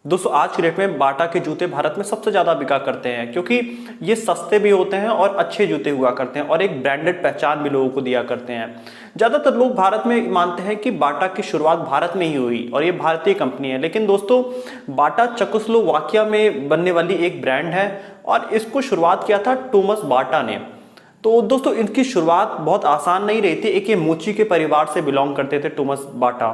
दोस्तों आज की डेट में बाटा के जूते भारत में सबसे ज्यादा बिका करते हैं, क्योंकि ये सस्ते भी होते हैं और अच्छे जूते हुआ करते हैं और एक ब्रांडेड पहचान भी लोगों को दिया करते हैं। ज्यादातर लोग भारत में मानते हैं कि बाटा की शुरुआत भारत में ही हुई और ये भारतीय कंपनी है, लेकिन दोस्तों बाटा चेकोस्लोवाकिया में बनने वाली एक ब्रांड है और इसको शुरुआत किया था टोमस बाटा ने। तो दोस्तों इनकी शुरुआत बहुत आसान नहीं रही थी। एक ये मोची के परिवार से बिलोंग करते थे टोमस बाटा।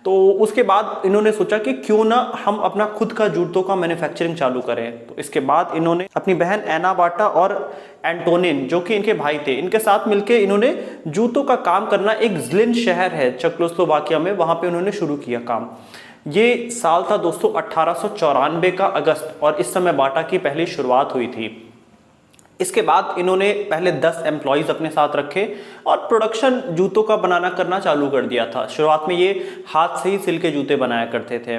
तो उसके बाद इन्होंने सोचा कि क्यों ना हम अपना खुद का जूतों का मैन्युफैक्चरिंग चालू करें। तो इसके बाद इन्होंने अपनी बहन एना बाटा और एंटोनिन, जो कि इनके भाई थे, इनके साथ मिलकर इन्होंने जूतों का काम करना एक ज़्लिन शहर है चेकोस्लोवाकिया में, वहां पे उन्होंने शुरू किया काम। ये साल था दोस्तों 1894 का अगस्त और इस समय बाटा की पहली शुरुआत हुई थी। इसके बाद इन्होंने पहले 10 एम्प्लॉयज अपने साथ रखे और प्रोडक्शन जूतों का बनाना करना चालू कर दिया था। शुरुआत में ये हाथ से ही सिल के जूते बनाया करते थे,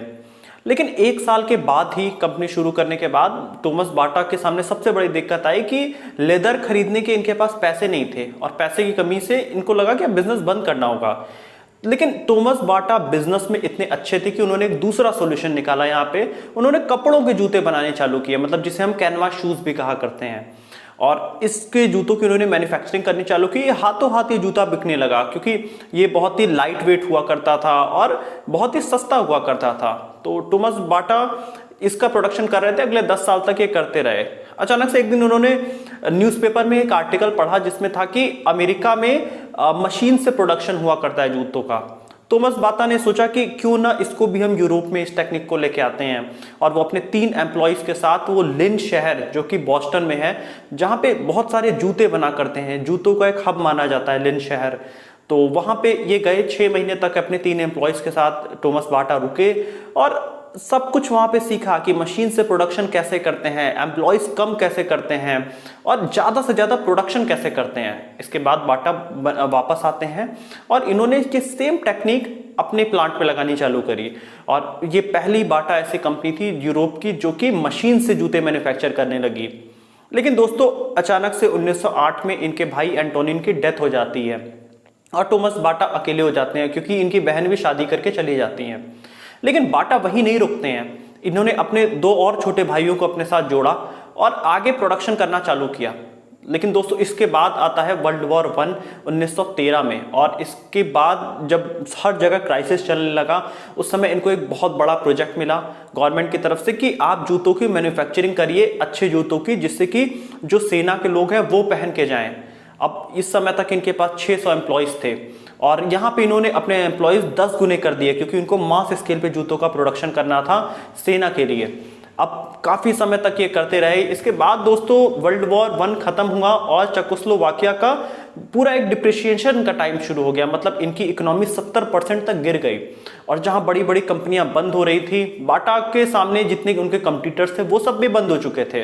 लेकिन एक साल के बाद ही कंपनी शुरू करने के बाद टोमस बाटा के सामने सबसे बड़ी दिक्कत आई कि लेदर खरीदने के इनके पास पैसे नहीं थे और पैसे की कमी से इनको लगा कि बिजनेस बंद करना होगा। लेकिन टोमस बाटा बिजनेस में इतने अच्छे थे कि उन्होंने एक दूसरा सॉल्यूशन निकाला। यहाँ पे उन्होंने कपड़ों के जूते बनाने चालू किए, मतलब जिसे हम कैनवास शूज भी कहा करते हैं। और इसके जूतों की उन्होंने मैन्युफैक्चरिंग करनी चालू की। हाथों हाथ ये जूता बिकने लगा, क्योंकि ये बहुत ही लाइट वेट हुआ करता था और बहुत ही सस्ता हुआ करता था। तो टोमस बाटा इसका प्रोडक्शन कर रहे थे, अगले 10 साल तक ये करते रहे। अचानक से एक दिन उन्होंने न्यूज़पेपर में एक आर्टिकल पढ़ा जिसमें था कि अमेरिका में मशीन से प्रोडक्शन हुआ करता है जूतों का। टोमस बाटा ने सोचा कि क्यों ना इसको भी हम यूरोप में इस टेक्निक को लेके आते हैं, और वो अपने 3 एम्प्लॉयज के साथ वो लिन शहर जो कि बॉस्टन में है, जहां पे बहुत सारे जूते बना करते हैं, जूतों का एक हब माना जाता है लिन शहर। तो वहां पे ये गए, 6 महीने तक अपने 3 एम्प्लॉयज के साथ टोमस बाटा रुके और सब कुछ वहां पे सीखा कि मशीन से प्रोडक्शन कैसे करते हैं, एम्प्लॉयज कम कैसे करते हैं और ज्यादा से ज्यादा प्रोडक्शन कैसे करते हैं। इसके बाद बाटा वापस आते हैं और इन्होंने ये सेम टेक्निक अपने प्लांट पे लगानी चालू करी, और ये पहली बाटा ऐसी कंपनी थी यूरोप की जो कि मशीन से जूते मैन्युफैक्चर करने लगी। लेकिन दोस्तों अचानक से 1908 में इनके भाई एंटोनिन की डेथ हो जाती है और टोमस बाटा अकेले हो जाते हैं, क्योंकि इनकी बहन भी शादी करके चली जाती हैं। लेकिन बाटा वही नहीं रुकते हैं, इन्होंने अपने 2 और छोटे भाइयों को अपने साथ जोड़ा और आगे प्रोडक्शन करना चालू किया। लेकिन दोस्तों इसके बाद आता है वर्ल्ड वॉर 1 1913 में, और इसके बाद जब हर जगह क्राइसिस चलने लगा, उस समय इनको एक बहुत बड़ा प्रोजेक्ट मिला गवर्नमेंट की तरफ से कि आप जूतों की मैन्युफैक्चरिंग करिए, अच्छे जूतों की, जिससे कि जो सेना के लोग हैं वो पहन के जाएं। अब इस समय तक इनके पास 600 एम्प्लॉयज थे और यहाँ पे इन्होंने अपने एम्प्लॉयज 10 गुने कर दिए, क्योंकि इनको मास स्केल पे जूतों का प्रोडक्शन करना था सेना के लिए। अब काफी समय तक ये करते रहे। इसके बाद दोस्तों वर्ल्ड वॉर 1 खत्म हुआ और चेकोस्लोवाकिया का पूरा एक डिप्रिसिएशन का टाइम शुरू हो गया, मतलब इनकी इकोनॉमी 70% तक गिर गई। और जहां बड़ी बड़ी कंपनियां बंद हो रही थी, बाटा के सामने जितने उनके कंपटीटर्स थे वो सब भी बंद हो चुके थे।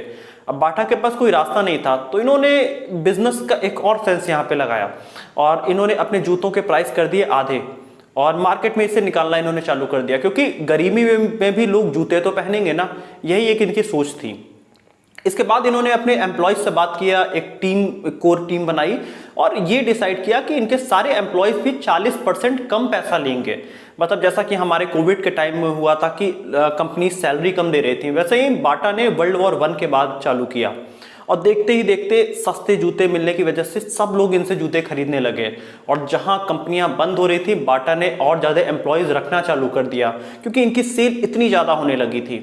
अब बाटा के पास कोई रास्ता नहीं था, तो इन्होंने बिजनेस का एक और सेंस यहाँ पे लगाया और इन्होंने अपने जूतों के प्राइस कर दिए आधे और मार्केट में इसे निकालना इन्होंने चालू कर दिया, क्योंकि गर्मी में भी लोग जूते तो पहनेंगे ना, यही एक इनकी सोच थी। इसके बाद इन्होंने अपने एम्प्लॉयज से बात किया, एक कोर टीम बनाई और ये डिसाइड किया कि इनके सारे एम्प्लॉयज भी 40% कम पैसा लेंगे। मतलब जैसा कि हमारे कोविड के टाइम में हुआ था कि कंपनी सैलरी कम दे रही थी, वैसे ही बाटा ने वर्ल्ड वॉर 1 के बाद चालू किया और देखते ही देखते सस्ते जूते मिलने की वजह से सब लोग इनसे जूते खरीदने लगे। और जहां कंपनियां बंद हो रही थी, बाटा ने और ज्यादा एम्प्लॉयज रखना चालू कर दिया, क्योंकि इनकी सेल इतनी ज्यादा होने लगी थी।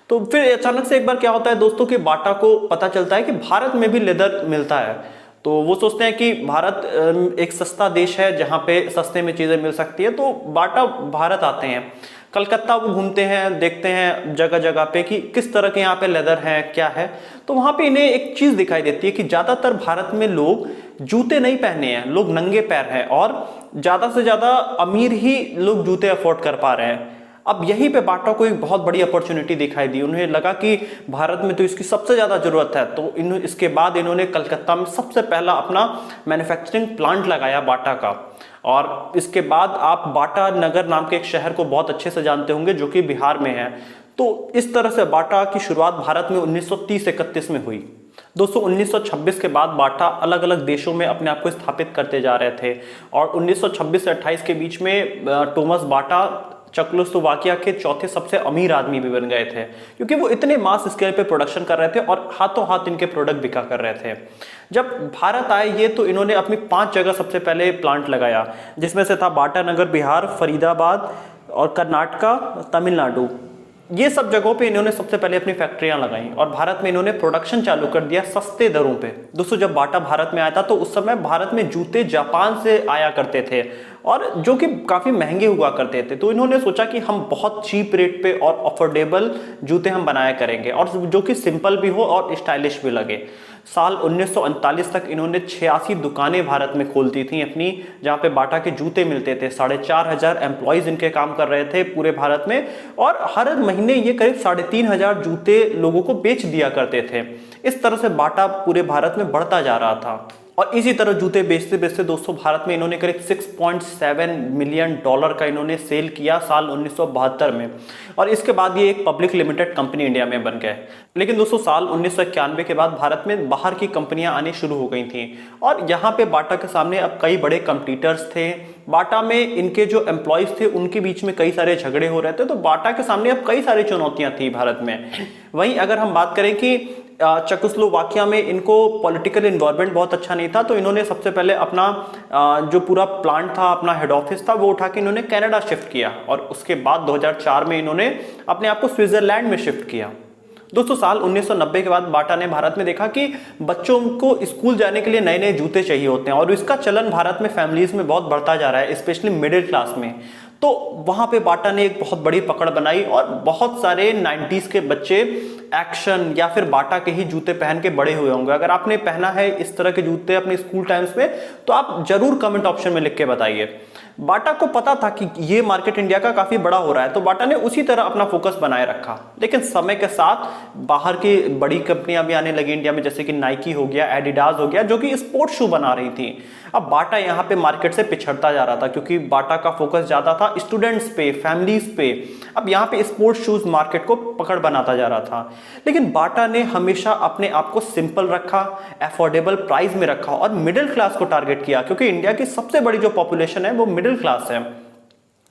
तो फिर अचानक से एक बार क्या होता है दोस्तों कि बाटा को पता चलता है कि भारत में भी लेदर मिलता है। तो वो सोचते हैं कि भारत एक सस्ता देश है जहां पे सस्ते में चीजें मिल सकती है, तो बाटा भारत आते हैं। कलकत्ता वो घूमते हैं, देखते हैं जगह जगह पे कि किस तरह के यहाँ पे लेदर है, क्या है। तो वहां पे इन्हें एक चीज दिखाई देती है कि ज्यादातर भारत में लोग जूते नहीं पहने हैं, लोग नंगे पैर हैं और ज्यादा से ज्यादा अमीर ही लोग जूते अफोर्ड कर पा रहे हैं। अब यहीं पे बाटा को एक बहुत बड़ी अपॉर्चुनिटी दिखाई दी। उन्हें लगा कि भारत में तो इसकी सबसे ज्यादा जरूरत है, तो इसके बाद इन्होंने कलकत्ता में सबसे पहला अपना मैन्युफैक्चरिंग प्लांट लगाया बाटा का। और इसके बाद आप बाटा नगर नाम के एक शहर को बहुत अच्छे से जानते होंगे जो कि बिहार में है। तो इस तरह से बाटा की शुरुआत भारत में 1930-31 में हुई। दोस्तों 1926 के बाद बाटा अलग अलग देशों में अपने आप को स्थापित करते जा रहे थे और 1926 से 28 के बीच में टोमस बाटा चेकोस्लोवाकिया के चौथे सबसे अमीर आदमी भी बन गए थे, क्योंकि वो इतने मास स्केल पे प्रोडक्शन कर रहे थे और हाथों हाथ इनके प्रोडक्ट बिका कर रहे थे। जब भारत आए ये, तो इन्होंने अपनी 5 जगह सबसे पहले प्लांट लगाया, जिसमें से था बाटा नगर बिहार, फरीदाबाद और कर्नाटका, तमिलनाडु। ये सब जगहों पे इन्होंने सबसे पहले अपनी फैक्ट्रियां लगाई और भारत में इन्होंने प्रोडक्शन चालू कर दिया सस्ते दरों पे। दोस्तों, जब बाटा भारत में आया था तो उस समय भारत में जूते जापान से आया करते थे और जो कि काफ़ी महंगे हुआ करते थे। तो इन्होंने सोचा कि हम बहुत चीप रेट पे और अफोर्डेबल जूते हम बनाया करेंगे और जो कि सिंपल भी हो और स्टाइलिश भी लगे। साल 1939 तक इन्होंने 86 दुकानें भारत में खोल दी थी अपनी, जहाँ पे बाटा के जूते मिलते थे। 4,500 एम्प्लॉयज़ इनके काम कर रहे थे पूरे भारत में और हर महीने ये करीब 3,500 जूते लोगों को बेच दिया करते थे। इस तरह से बाटा पूरे भारत में बढ़ता जा रहा था और इसी तरह जूते बेचते बेचते दोस्तों भारत में इन्होंने करीब $6.7 मिलियन का इन्होंने सेल किया साल 1972 में और इसके बाद ये एक पब्लिक लिमिटेड कंपनी इंडिया में बन गए। लेकिन दोस्तों साल 1991 के बाद भारत में बाहर की कंपनियां आनी शुरू हो गई थी और यहाँ पे बाटा के सामने अब कई बड़े कंपटीटर्स थे। बाटा में इनके जो एम्प्लॉयज थे उनके बीच में कई सारे झगड़े हो रहे थे, तो बाटा के सामने अब कई सारी चुनौतियां थी भारत में। वहीं अगर हम बात करें कि चेकोस्लोवाकिया में इनको पॉलिटिकल इन्वायरमेंट बहुत अच्छा नहीं था, तो इन्होंने सबसे पहले अपना जो पूरा प्लांट था, अपना हेड ऑफिस था, वो उठा के इन्होंने कनाडा शिफ्ट किया और उसके बाद 2004 में इन्होंने अपने आप को स्विट्जरलैंड में शिफ्ट किया। दोस्तों साल 1990 के बाद बाटा ने भारत में देखा कि बच्चों को स्कूल जाने के लिए नए नए जूते चाहिए होते हैं और इसका चलन भारत में फैमिलीज में बहुत बढ़ता जा रहा है, स्पेशली मिडिल क्लास में। तो वहाँ पे बाटा ने एक बहुत बड़ी पकड़ बनाई और बहुत सारे 90s के बच्चे एक्शन या फिर बाटा के ही जूते पहन के बड़े हुए होंगे। अगर आपने पहना है इस तरह के जूते अपने स्कूल टाइम्स में तो आप जरूर कमेंट ऑप्शन में लिख के बताइए। बाटा को पता था कि ये मार्केट इंडिया का काफी बड़ा हो रहा है, तो बाटा ने उसी तरह अपना फोकस बनाए रखा। लेकिन समय के साथ बाहर की बड़ी कंपनियां भी आने लगी इंडिया में, जैसे कि नाइकी हो गया, एडिडास हो गया, जो कि स्पोर्ट्स शू बना रही थी। अब बाटा यहाँ पे मार्केट से पिछड़ता जा रहा था क्योंकि बाटा का फोकस ज्यादा था स्टूडेंट्स पे, फैमिलीज पे। अब यहाँ पे स्पोर्ट्स शूज मार्केट को पकड़ बनाता जा रहा था। लेकिन बाटा ने हमेशा अपने आप को सिंपल रखा, अफोर्डेबल प्राइस में रखा और मिडिल क्लास को टारगेट किया, क्योंकि इंडिया की सबसे बड़ी जो पॉपुलेशन है वो मिडिल क्लास है।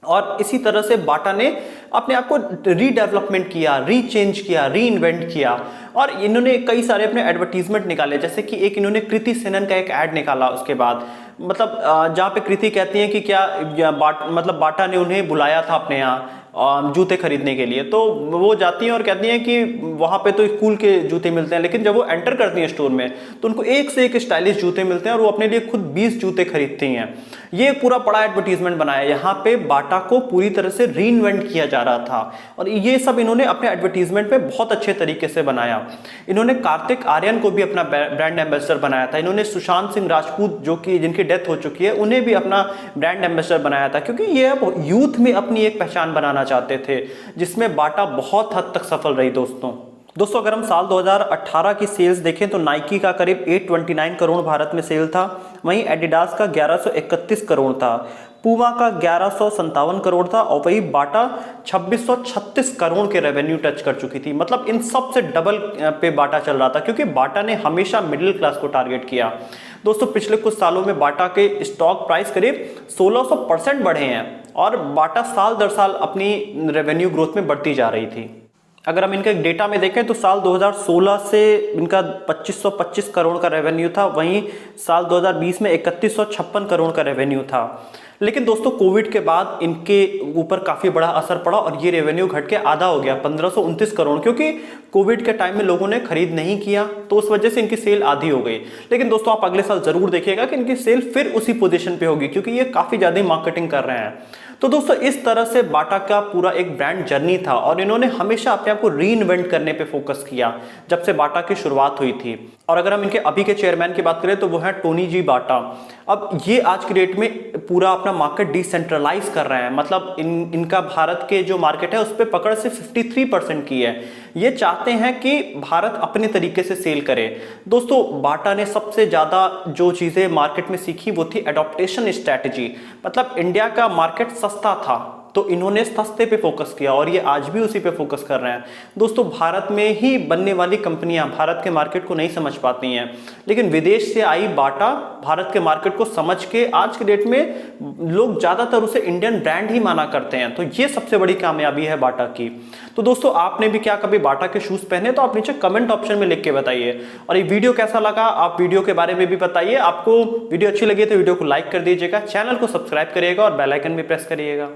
और इसी तरह से बाटा ने अपने आप को रीडेवलपमेंट किया, रीचेंज किया, री इन्वेंट किया और इन्होंने कई सारे अपने एडवर्टीजमेंट निकाले। जैसे कि एक इन्होंने कृति सेनन का एक ऐड निकाला उसके बाद, मतलब जहाँ पे कृति कहती है कि क्या बाटा ने उन्हें बुलाया था अपने यहाँ जूते खरीदने के लिए, तो वो जाती हैं और कहती हैं कि वहाँ पे तो स्कूल के जूते मिलते हैं। लेकिन जब वो एंटर करती हैं स्टोर में तो उनको एक से एक स्टाइलिश जूते मिलते हैं और वो अपने लिए खुद 20 जूते खरीदती हैं। ये पूरा बड़ा एडवर्टीजमेंट बनाया। यहाँ पे बाटा को पूरी तरह से रीइन्वेंट किया जा रहा था और ये सब इन्होंने अपने एडवर्टीजमेंट पे बहुत अच्छे तरीके से बनाया। इन्होंने कार्तिक आर्यन को भी अपना ब्रांड एम्बेसडर बनाया था। इन्होंने सुशांत सिंह राजपूत, जो कि जिनकी डेथ हो चुकी है, उन्हें भी अपना ब्रांड एम्बेसडर बनाया था, क्योंकि ये अब यूथ में अपनी एक पहचान बनाना चाहते थे, जिसमें बाटा बहुत हद तक सफल रही। दोस्तों अगर हम साल 2018 की सेल्स देखें तो नाइकी का करीब 829 करोड़ भारत में सेल था, वहीं एडिडास का 1131 करोड़ था, पूमा का 1157 करोड़ था और वही बाटा 2636 करोड़ के रेवेन्यू टच कर चुकी थी। मतलब इन सब से डबल पे बाटा चल रहा था, क्योंकि बाटा ने हमेशा मिडिल क्लास को टारगेट किया। दोस्तों पिछले कुछ सालों में बाटा के स्टॉक प्राइस करीब 1600% बढ़े हैं और बाटा साल दर साल अपनी रेवेन्यू ग्रोथ में बढ़ती जा रही थी। अगर हम इनके डेटा में देखें तो साल 2016 से इनका 2525 करोड़ का रेवेन्यू था, वहीं साल 2020 में 3156 करोड़ का रेवेन्यू था। लेकिन दोस्तों कोविड के बाद इनके ऊपर काफ़ी बड़ा असर पड़ा और ये रेवेन्यू घट के आधा हो गया, 1529 करोड़, क्योंकि कोविड के टाइम में लोगों ने खरीद नहीं किया तो उस वजह से इनकी सेल आधी हो गई। लेकिन दोस्तों आप अगले साल जरूर देखिएगा कि इनकी सेल फिर उसी पोजीशन पे होगी, क्योंकि ये काफ़ी ज़्यादा मार्केटिंग कर रहे हैं। तो दोस्तों इस तरह से बाटा का पूरा एक ब्रांड जर्नी था और इन्होंने हमेशा अपने आप को रीइन्वेंट करने पे फोकस किया जब से बाटा की शुरुआत हुई थी। और अगर हम इनके अभी के चेयरमैन की बात करें तो वो है टोनी जी बाटा। अब ये आज की डेट में पूरा अपना मार्केट डिसेंट्रलाइज कर रहे हैं, मतलब इनका भारत के जो मार्केट है उस पर पकड़ से 53% की है। ये चाहते हैं कि भारत अपने तरीके से सेल करे। दोस्तों बाटा ने सबसे ज़्यादा जो चीज़ें मार्केट में सीखी वो थी एडॉप्टेशन स्ट्रैटेजी। मतलब इंडिया का मार्केट सस्ता था तो इन्होंने सस्ते पे फोकस किया और ये आज भी उसी पे फोकस कर रहे हैं। दोस्तों, भारत में ही बनने वाली कंपनियां भारत के मार्केट को नहीं समझ पाती हैं, लेकिन विदेश से आई बाटा भारत के मार्केट को समझ के आज के डेट में लोग ज्यादातर उसे इंडियन ब्रांड ही माना करते हैं। तो ये सबसे बड़ी कामयाबी है बाटा की। तो दोस्तों, आपने भी क्या कभी बाटा के शूज पहने? तो आप नीचे कमेंट ऑप्शन में लिख के बताइए। और ये वीडियो कैसा लगा, आप वीडियो के बारे में भी बताइए। आपको वीडियो अच्छी लगी तो वीडियो को लाइक कर दीजिएगा, चैनल को सब्सक्राइब करिएगा और बेल आइकन भी प्रेस करिएगा।